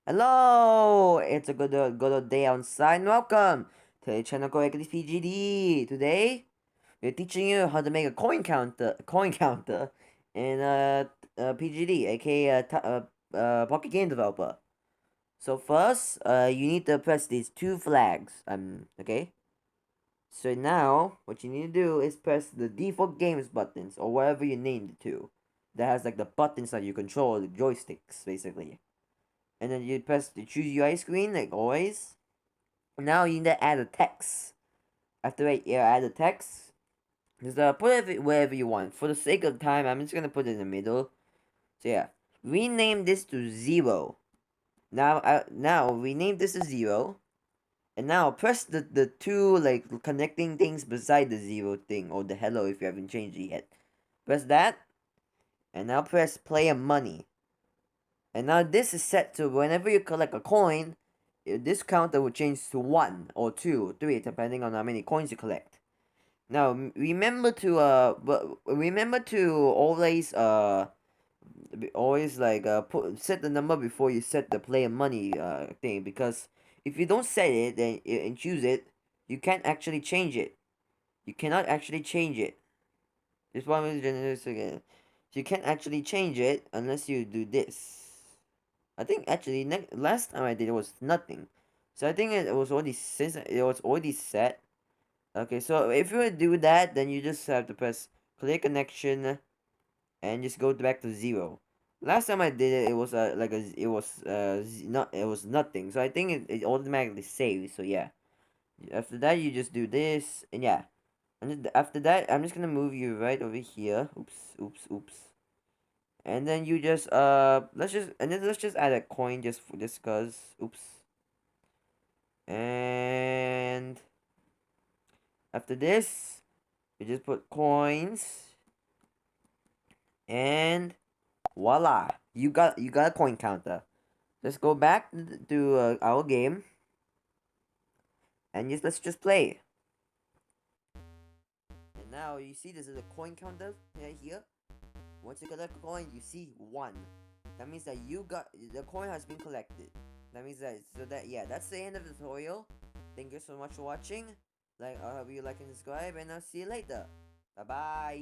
Hello! It's a good old day outside and welcome to the channel called Ecolisz PGD. Today, we're teaching you how to make a coin counter in PGD, aka Pocket Game Developer. So first, you need to press these two flags. Okay. So now, what you need to do is press the default games buttons or whatever you named it to. That has like the buttons that you control, the joysticks, basically. And then you press the choose UI screen like always. Now you need to add a text. After you add a text, just put it wherever you want. For the sake of time, I'm just gonna put it in the middle. So yeah, rename this to 0. Now rename this to 0. And now press the two like connecting things beside the 0 thing or the hello if you haven't changed it yet. Press that. And now press player money. And now this is set to whenever you collect a coin, this counter will change to 1 or 2 or 3 depending on how many coins you collect. Now remember to always like set the number before you set the player money thing, because if you don't set it then and choose it, you can't actually change it. You cannot actually change it. This one is generous again. You can't actually change it unless you do this. I think actually last time I did it was nothing. So I think it was already set. Okay, so if you do that, then you just have to press clear connection and just go back to 0. Last time I did it, it was nothing. So I think it automatically saves. So yeah, after that you just do this, and yeah, and after that I'm just gonna move you right over here. Oops. And then you just let's just add a coin just cause. Oops. And after this, you just put coins, and voila, you got a coin counter. Let's go back to our game, and let's just play. And now you see this is a coin counter right here. Once you collect a coin, you see 1. That means that the coin has been collected. That means that that's the end of the tutorial. Thank you so much for watching. I hope you like and subscribe, and I'll see you later. Bye bye.